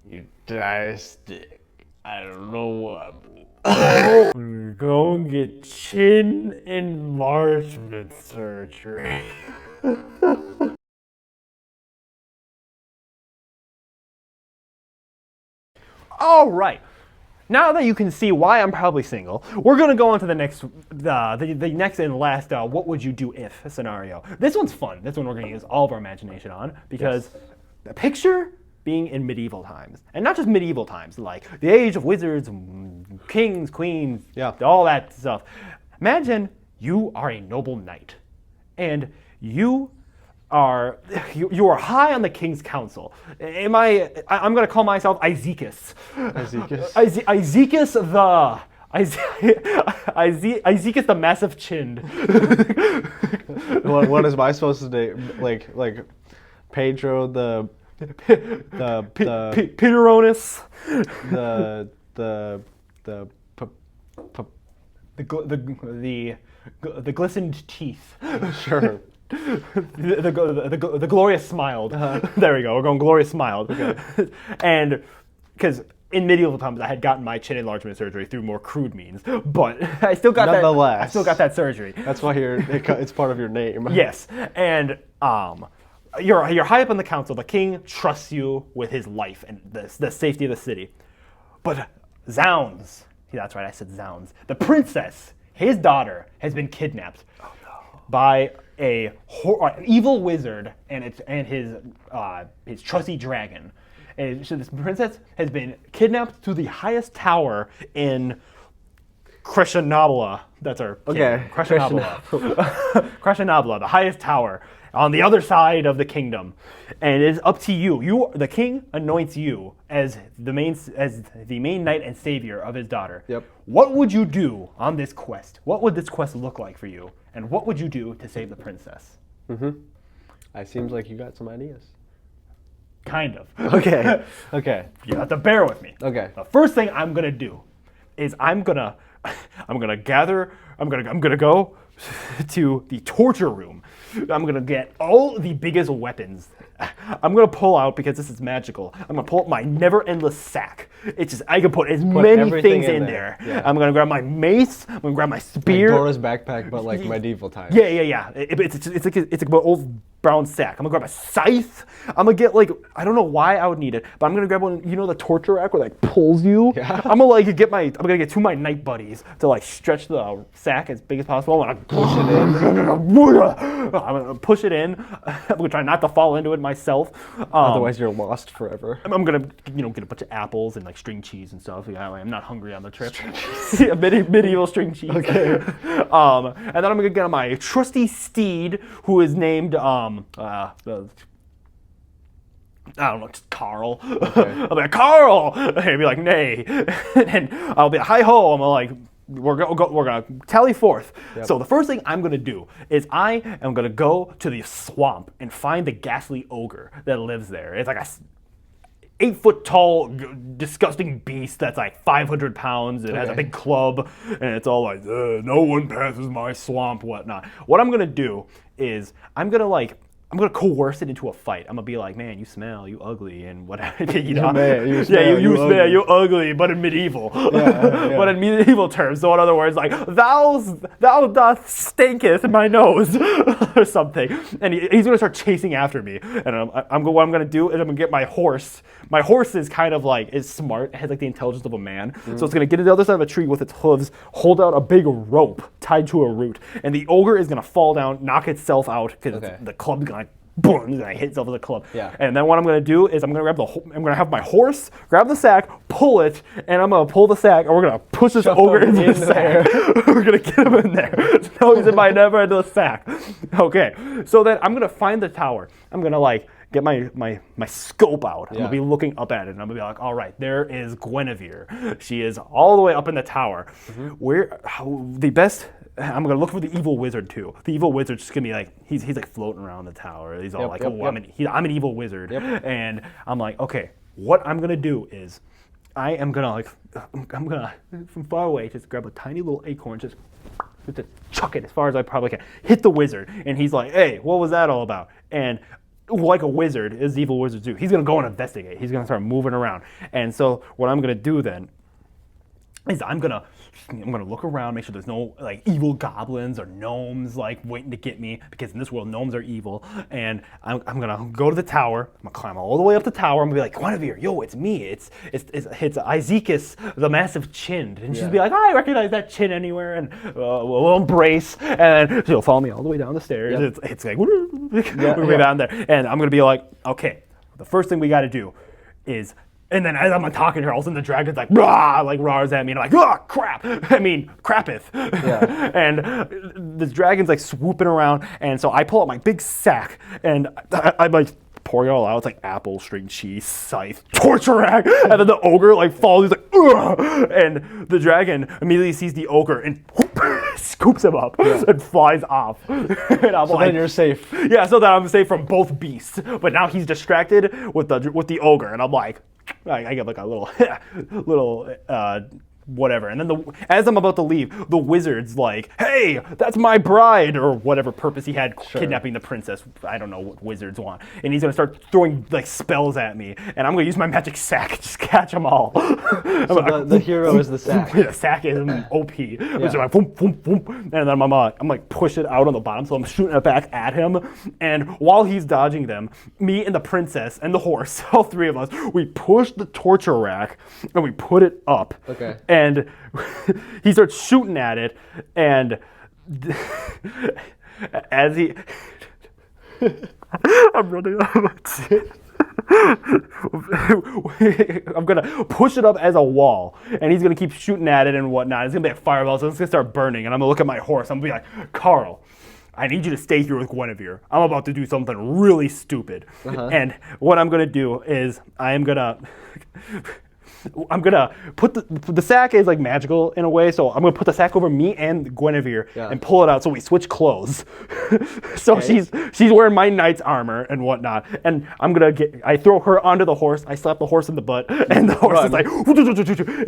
You stick. I don't know what. We're going to get chin enlargement surgery. All right. Now that you can see why I'm probably single, we're gonna go on to the next and last what would you do if scenario. This one's fun. This one we're gonna use all of our imagination on because the picture being in medieval times, and not just medieval times, like the age of wizards, kings, queens, all that stuff. Imagine you are a noble knight, and you are high on the king's council. I'm gonna call myself Izekis. Izekis the massive chinned. What is my supposed to name? Like Pedro the Peteronis. The glistened teeth. Sure. The glorious smiled. There we go. We're going glorious smiled. Okay. And because in medieval times I had gotten my chin enlargement surgery through more crude means, but I still got Nonetheless, I still got that surgery. That's why it's part of your name. Yes, and you're high up in the council. The king trusts you with his life and the safety of the city. But zounds, that's right, I said zounds. The princess, his daughter, has been kidnapped by an evil wizard and his trusty dragon. And so this princess has been kidnapped to the highest tower in Crescenabla. That's our king. Okay. Crescenabla, the highest tower on the other side of the kingdom, and it is up to you. The king anoints you as the main knight and savior of his daughter. Yep. What would you do on this quest? What would this quest look like for you? And what would you do to save the princess? It seems like you got some ideas. Kind of. Okay. Okay. You have to bear with me. Okay. The first thing I'm gonna do is I'm gonna go to the torture room. I'm gonna get all the biggest weapons. I'm gonna pull out, because this is magical, I'm gonna pull out my never endless sack. It's just, I can put as many things in there. Yeah. I'm gonna grab my mace, I'm gonna grab my spear. Like Dora's backpack, but like medieval times. Yeah. It's like an old brown sack. I'm gonna grab a scythe. I'm gonna get I don't know why I would need it, but I'm gonna grab one, the torture rack where pulls you? Yeah. I'm gonna get two of my knight buddies to stretch the sack as big as possible. I'm gonna push it in. I'm gonna push it in. I'm gonna try not to fall into it myself. Otherwise you're lost forever. I'm gonna get a bunch of apples and string cheese and stuff. Yeah, I'm not hungry on the trip. Medieval string cheese. Okay. And then I'm gonna get on my trusty steed, who is named I don't know, just Carl. Okay. I'll be like, Carl! And he'll be like, nay. And I'll be like, hi ho. I'm like, we're gonna tally forth. Yep. So the first thing I'm gonna do is I am gonna go to the swamp and find the ghastly ogre that lives there. It's like a 8-foot tall, disgusting beast that's 500 pounds. It has a big club, and it's all like, no one passes my swamp, whatnot. What I'm gonna do is I'm gonna coerce it into a fight. I'm gonna be like, man, you smell, you ugly, and whatever. You smell, you ugly, but in medieval. Yeah. But in medieval terms. So in other words, thou doth stinketh in my nose, or something. And he's gonna start chasing after me. And what I'm gonna do is I'm gonna get my horse. My horse is kind of is smart. It has the intelligence of a man. So it's gonna get to the other side of a tree with its hooves, hold out a big rope tied to a root, and the ogre is gonna fall down, knock itself out because the club's gonna boom, he's gonna hit himself with a club. Yeah. And then what I'm gonna do is I'm gonna have my horse grab the sack, pull it, and I'm gonna pull the sack, and we're gonna push this ogre into the sack. We're gonna get him in there. So he's in my never endless sack. Okay. So then I'm gonna find the tower. I'm gonna get my scope out. I'm gonna be looking up at it, and I'm gonna be like, all right, there is Guinevere. She is all the way up in the tower. I'm gonna look for the evil wizard too. The evil wizard's just gonna be he's floating around the tower. He's all I'm an evil wizard. Yep. And I'm like, okay, what I'm gonna do is I'm gonna from far away just grab a tiny little acorn, just chuck it as far as I probably can, hit the wizard, and he's like, hey, what was that all about? And like a wizard, as evil wizards do. He's gonna go and investigate. He's gonna start moving around. And so what I'm gonna do then is I'm gonna look around, make sure there's no like evil goblins or gnomes like waiting to get me, because in this world gnomes are evil. And I'm gonna go to the tower. I'm gonna climb all the way up the tower. I'm gonna be like, Guinevere, yo, it's me. It's Izekis, the massive chinned. And she'll be like, I recognize that chin anywhere, and we'll embrace. And she'll follow me all the way down the stairs. Yep. It's like we'll be down there, and I'm gonna be like, okay, the first thing we got to do is. And then as I'm talking to her, all of a sudden the dragon's like, rah, like roars at me, and I'm like, oh, crap. I mean, crapeth. Yeah. And this dragon's like swooping around, and so I pull out my big sack, and I'm like pouring it all out. It's like apple, string cheese, scythe, torture rack, and then the ogre like falls. He's like, ugh! And the dragon immediately sees the ogre and whoop, scoops him up and flies off. And I'm So then you're safe. yeah, so that I'm safe from both beasts. But now he's distracted with the ogre, and I'm like, I get like a little whatever. And then as I'm about to leave, the wizard's like, hey, that's my bride, or whatever purpose he had kidnapping the princess. I don't know what wizards want. And he's gonna start throwing like spells at me, and I'm gonna use my magic sack to just catch them all. So the hero is the sack. The sack is OP. Which is like boom, boom, boom. And then I'm like push it out on the bottom, so I'm shooting it back at him. And while he's dodging them, me and the princess and the horse, all three of us, we push the torture rack and we put it up. Okay. And he starts shooting at it, and as he, I'm running out of it. I'm gonna push it up as a wall, and he's gonna keep shooting at it and whatnot. It's gonna be a fireball, so it's gonna start burning. And I'm gonna look at my horse. I'm gonna be like, Carl, I need you to stay here with Guinevere. I'm about to do something really stupid. And what I'm gonna do is I'm gonna put the sack is like magical in a way, so I'm gonna put the sack over me and Guinevere and pull it out so we switch clothes. So she's wearing my knight's armor and whatnot, and I throw her onto the horse, I slap the horse in the butt, and the horse is like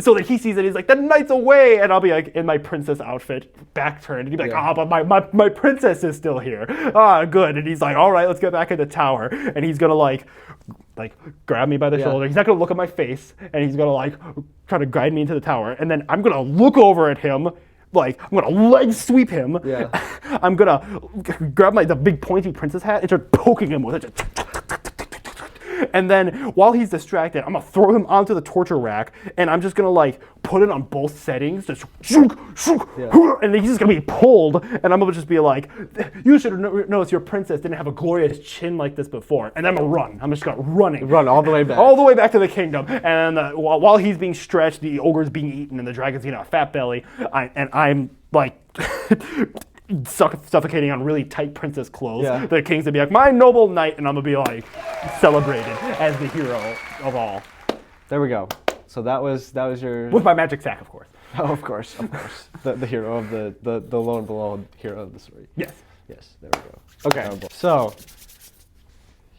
so that he sees it, he's like, the knight's away, and I'll be like in my princess outfit, back turned, and he'd be like, but my princess is still here. Good. And he's like, all right, let's get back in the tower. And he's gonna like grab me by the shoulder. He's not gonna look at my face, and he's gonna like try to guide me into the tower. And then I'm gonna look over at him, like I'm gonna leg sweep him. Yeah. I'm gonna grab the big pointy princess hat and start poking him with it. And then while he's distracted, I'm gonna throw him onto the torture rack, and I'm just gonna like put it on both settings, just and he's just gonna be pulled, and I'm gonna just be like, you should notice your princess didn't have a glorious chin like this before. And then I'm gonna run. I'm just gonna run all the way back. all the way back to the kingdom. And while he's being stretched, the ogre's being eaten, and the dragon's getting a fat belly, I'm like suffocating on really tight princess clothes. Yeah. The king's gonna be like, my noble knight, and I'm gonna be like celebrated as the hero of all. There we go. So that was your. With my magic sack, of course. Oh, of course. The hero of the lone beloved hero of the story. Yes. Yes. There we go. Okay. So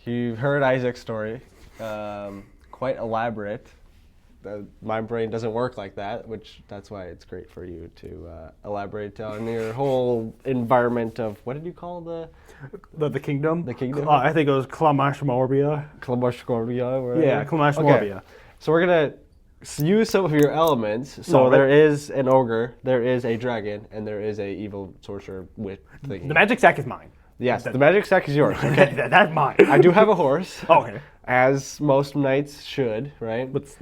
you heard Isaac's story. Quite elaborate. My brain doesn't work like that, that's why it's great for you to elaborate on your whole environment of, what did you call the kingdom? The kingdom? I think it was Klamash Morbia. Klamash-Morbia? Yeah, Klamash Morbia. So we're going to use some of your elements. So there is an ogre, there is a dragon, and there is a evil sorcerer witch thingy. The magic sack is mine. Yes, the magic sack is yours. Okay. That's mine. I do have a horse. Okay. As most knights should, right? What's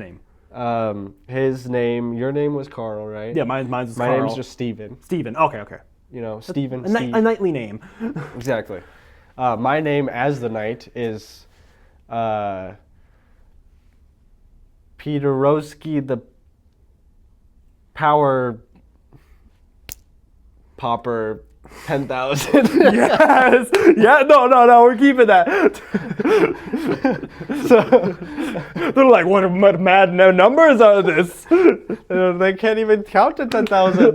his name? Your name was Carl, right? Yeah, mine's Carl. My name's just Steven. Steven, okay. You know, Steven. A knightly name. Exactly. My name as the knight is Peterowski the Power Popper 10,000. Yes. Yeah. No. We're keeping that. So they're like, what mad numbers are this? They can't even count to 10,000.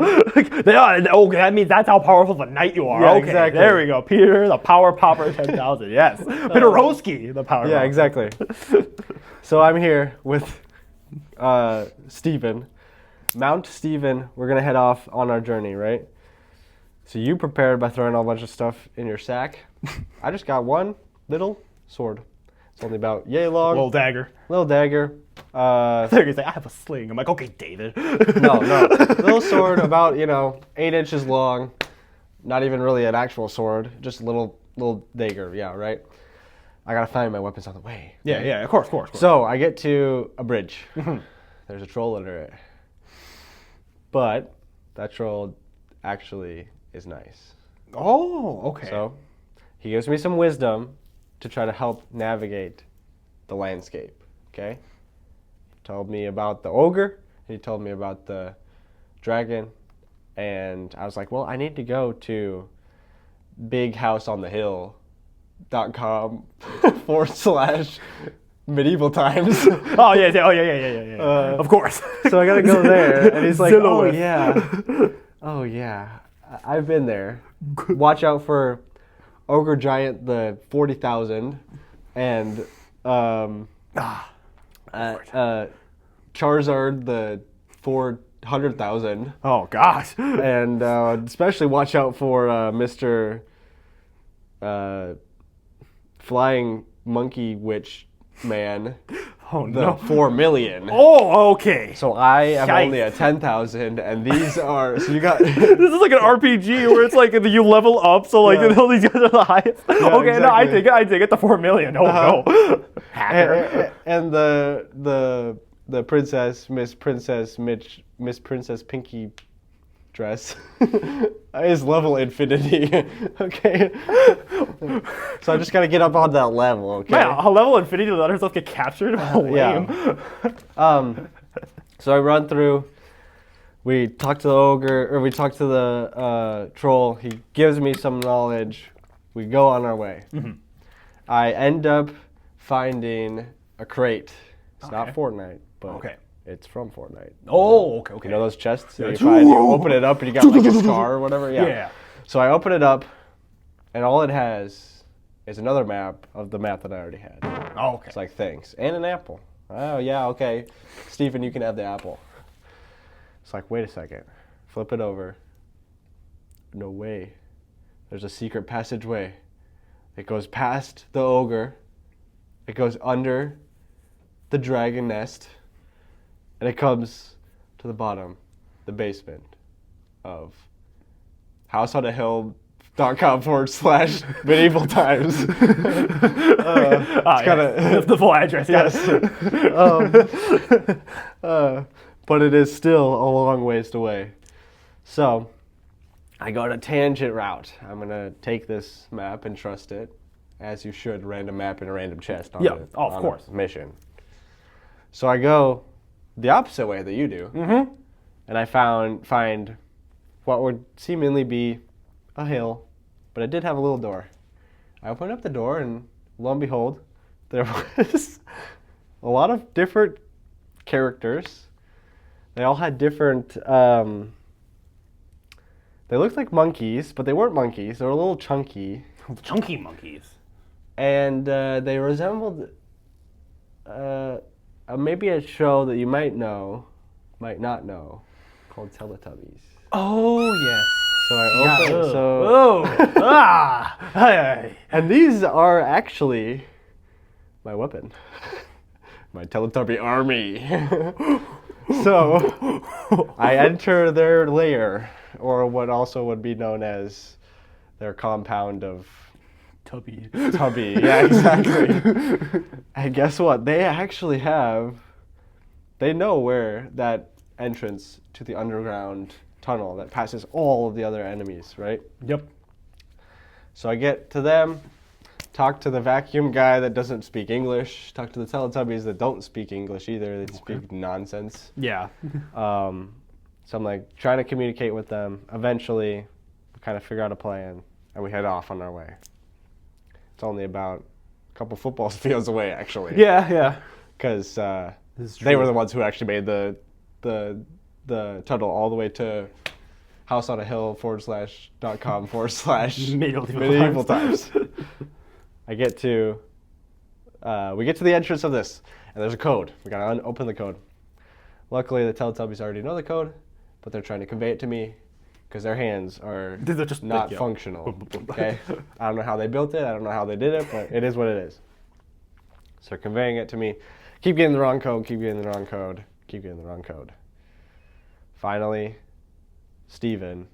They are. Oh, that means that's how powerful of a knight you are. Yeah, okay, exactly. There we go. Peter, the Power Popper 10,000. Yes. Peterowski, the Power. Yeah, Popper. exactly. So I'm here with Steven. Mount Steven. We're gonna head off on our journey, right? So you prepared by throwing a bunch of stuff in your sack. I just got one little sword. It's only about yay long. Little dagger. Little dagger. They're gonna say, I have a sling. I'm like, okay, David. No. Little sword about, 8 inches long. Not even really an actual sword. Just a little dagger. Yeah, right? I gotta find my weapons on the way. Yeah, of course. So I get to a bridge. There's a troll under it. But that troll actually is nice. Oh, okay. So he gives me some wisdom to try to help navigate the landscape. Okay? He told me about the ogre. He told me about the dragon. And I was like, well, I need to go to bighouseonthehill.com / medieval times. Oh yeah. Of course. So I gotta go there. And he's like, Zillowith. oh yeah, I've been there. Watch out for Ogre Giant the 40,000 and Charizard the 400,000. Oh gosh. And especially watch out for Mr. Flying Monkey Witch Man. Oh The no. 4 million. Oh, okay. So I am Yikes. only at 10,000, and these are. So you got. This is like an RPG where it's like you level up, so like Yeah. all these guys are the highest. Okay, no, I exactly. take it. The 4 million. Oh no. Hacker. and the princess, Miss Princess Pinky dress is level infinity. Okay. So I just gotta get up on that level. Okay. Man, a level infinity to let herself get captured? Oh, lame. So I run through. We talk to the ogre, or we talk to the troll. He gives me some knowledge. We go on our way. I end up finding a crate. It's not Fortnite, but it's from Fortnite. Oh, okay. You know those chests that you find? You open it up and you got like a scar or whatever? Yeah. So I open it up, and all it has is another map of the map that I already had. Oh, okay. It's like things. And an apple. Oh, yeah, okay. Stephen, you can have the apple. It's like, wait a second. Flip it over. No way. There's a secret passageway. It goes past the ogre. It goes under the dragon nest. And it comes to the bottom, the basement of houseonthehill.com / medieval times. It's Yes. The full address, yes. But it is still a long ways away. So I go on a tangent route. I'm going to take this map and trust it, as you should, random map in a random chest on, of course. a mission. So I go the opposite way that you do. And I find what would seemingly be a hill, but it did have a little door. I opened up the door, and lo and behold, there was a lot of different characters. They all had different. They looked like monkeys, but they weren't monkeys. They were a little chunky. Chunky monkeys. And they resembled maybe a show that you might know, might not know, called Teletubbies. Oh, yes. So I opened. And these are actually my weapon, my Teletubby army. So I enter their lair, or what also would be known as their compound of Tubby. Yeah, exactly. And guess what? They actually they know where that entrance to the underground tunnel that passes all of the other enemies, right? Yep. So I get to them, talk to the vacuum guy that doesn't speak English, talk to the Teletubbies that don't speak English either. They speak nonsense. Yeah. So I'm like trying to communicate with them. Eventually, we kind of figure out a plan, and we head off on our way. It's only about a couple football fields away, actually. Yeah. Because they were the ones who actually made the tunnel all the way to houseonthehill.com / medieval times. We get to the entrance of this, and there's a code. We gotta open the code. Luckily, the Teletubbies already know the code, but they're trying to convey it to me because their hands are They're just not functional. Okay, I don't know how they built it. I don't know how they did it, but it is what it is. So they're conveying it to me. Keep getting the wrong code, keep getting the wrong code, keep getting the wrong code. Finally, Steven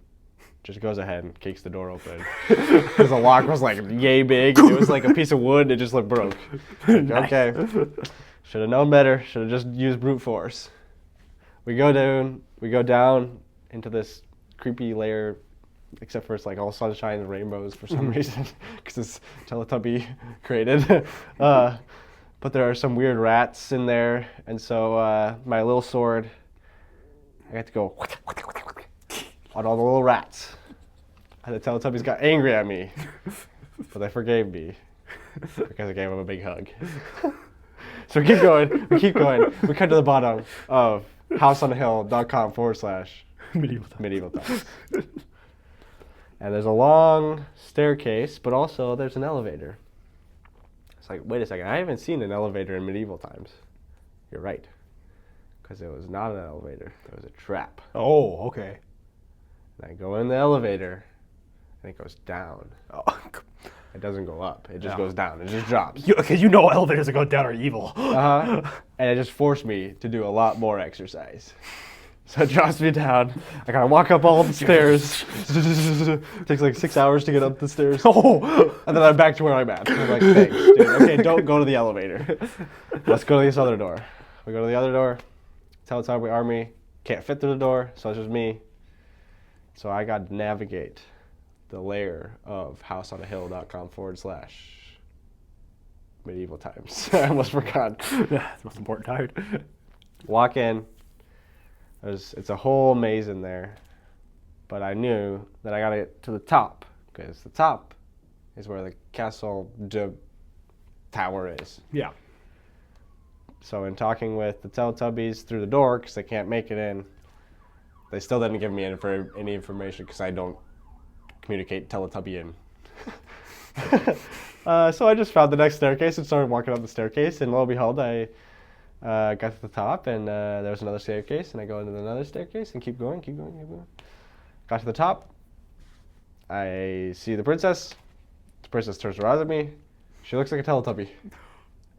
just goes ahead and kicks the door open. Because the lock was like yay big. It was like a piece of wood. It just like broke. Like, okay. Should have known better. Should have just used brute force. We go down into this creepy layer, except for it's like all sunshine and rainbows for some reason. Because it's Teletubby created. But there are some weird rats in there. And so my little sword, I had to go on all the little rats. And the Teletubbies got angry at me, but they forgave me because I gave them a big hug. So we keep going, we come to the bottom of houseonthehill.com/medieval times. And there's a long staircase, but also there's an elevator. It's like, wait a second, I haven't seen an elevator in medieval times. You're right. Because it was not an elevator, it was a trap. Oh, okay. And I go in the elevator, and it goes down. Oh. It doesn't go up, it just goes down, it just drops. Because you know elevators that go down are evil. And it just forced me to do a lot more exercise. So it drops me down, I gotta walk up all the stairs. It takes like 6 hours to get up the stairs. Oh. And then I'm back to where I'm at. I'm like, thanks, dude. Okay, don't go to the elevator. Let's go to this other door. We go to the other door. Teletubby army can't fit through the door, so it's just me. So I got to navigate the layer of houseonthehill.com/medieval times. I almost forgot. That's the most important part. Walk in. It's a whole maze in there. But I knew that I got to get to the top, because the top is where the castle tower is. Yeah. So in talking with the Teletubbies through the door, because they can't make it in, they still didn't give me any information because I don't communicate Teletubbian. So I just found the next staircase and started walking up the staircase, and lo and behold, I got to the top, and there was another staircase, and I go into another staircase and keep going. Got to the top. I see the princess. The princess turns around at me. She looks like a Teletubby.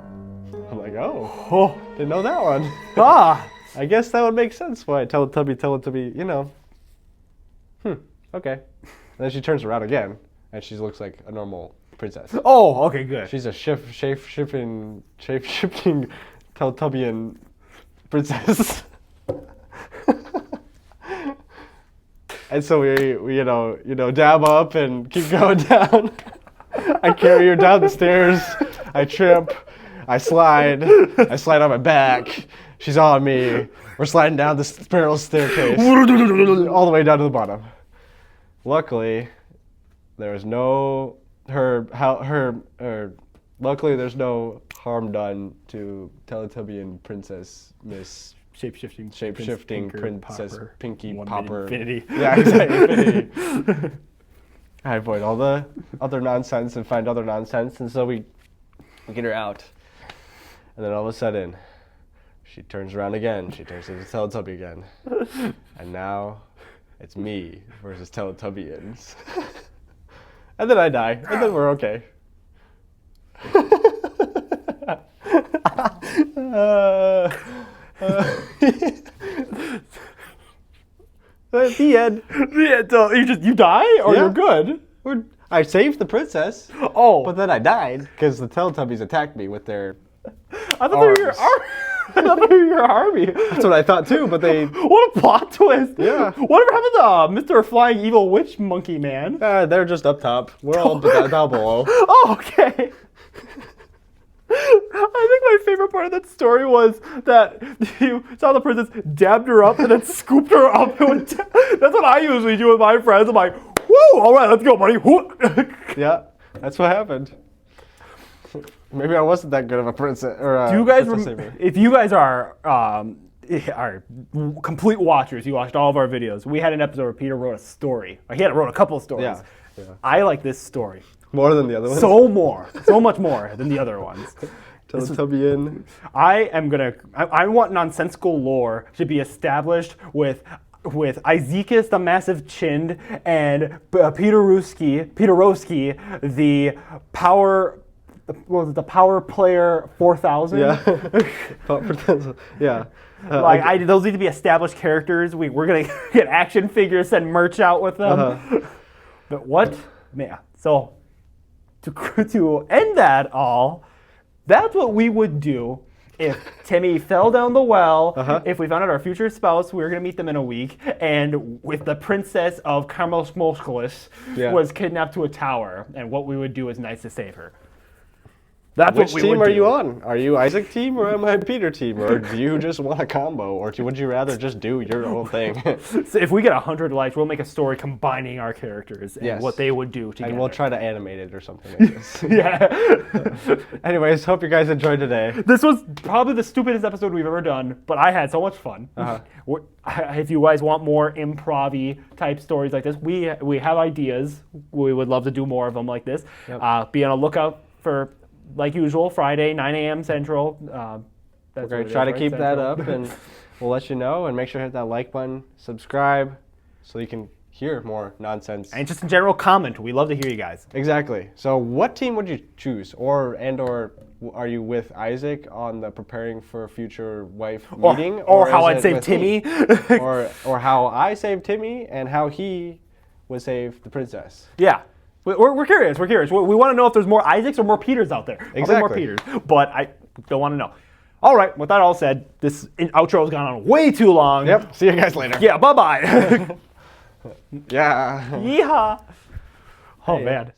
I'm like, oh, didn't know that one. I guess that would make sense why Teletubby, you know. Okay. And then she turns around again, and she looks like a normal princess. Oh, okay, good. She's a shape-shifting Teletubbian princess. And so we dab up and keep going down. I carry her down the stairs. I trip. I slide on my back. She's on me. We're sliding down the spiral staircase all the way down to the bottom. Luckily, there's no luckily there's no harm done to Teletubbian Princess Miss Shape-shifting Princess Pinky Popper. Infinity. Yeah, exactly. Infinity. I avoid all the other nonsense and find other nonsense, and so we get her out. And then all of a sudden, she turns around again. She turns into Teletubby again. And now, it's me versus Teletubbians. And then I die. And then we're okay. The end. So you die, or you're good? I saved the princess. Oh. But then I died because the Teletubbies attacked me with their I thought they were your army. I thought they were your army. That's what I thought too, but they... What a plot twist. Yeah. Whatever happened to Mr. Flying Evil Witch Monkey Man? They're just up top. We're all down below. Oh, okay. I think my favorite part of that story was that you saw the princess, dabbed her up, and then scooped her up. That's what I usually do with my friends. I'm like, woo, all right, let's go, buddy. Yeah, that's what happened. Maybe I wasn't that good of a princess. Or do you guys if you guys are complete watchers, you watched all of our videos. We had an episode where Peter wrote a story. He wrote a couple of stories. Yeah. I like this story. More than the other ones? So much more than the other ones. Teletubbian. I want nonsensical lore to be established with Izekis the Massive Chinned and Peterowski, the what was it, the Power Player 4000? Yeah. Yeah. Those need to be established characters. We're gonna get action figures, send merch out with them. But what, man? So to end that all, that's what we would do if Timmy fell down the well. If we found out our future spouse, we were gonna meet them in a week, and if the princess of Karmosmoskolis was kidnapped to a tower, and what we would do is nice to save her. That's Which what we team would are do. you on? Are you Isaac team or am I Peter team? Or do you just want a combo? Or would you rather just do your own thing? So if we get 100 likes, we'll make a story combining our characters and what they would do together. And we'll try to animate it or something like this. Yeah. Anyways, hope you guys enjoyed today. This was probably the stupidest episode we've ever done, but I had so much fun. If you guys want more improv-y type stories like this, we have ideas. We would love to do more of them like this. Be on a lookout for, like usual, Friday, 9 a.m. Central. We're going to try to keep that up, and we'll let you know. And make sure to hit that like button, subscribe, so you can hear more nonsense. And just in general, comment. We love to hear you guys. Exactly. So what team would you choose? Or are you with Isaac on the preparing for a future wife meeting? Or how is I'd it save with Timmy. me? or how I saved Timmy and how he would save the princess. Yeah. We're curious. We're curious. We want to know if there's more Isaacs or more Peters out there. Exactly. More Peters, but I don't want to know. All right. With that all said, this outro has gone on way too long. Yep. See you guys later. Yeah. Bye-bye. Yeah. Yeehaw. Oh, man.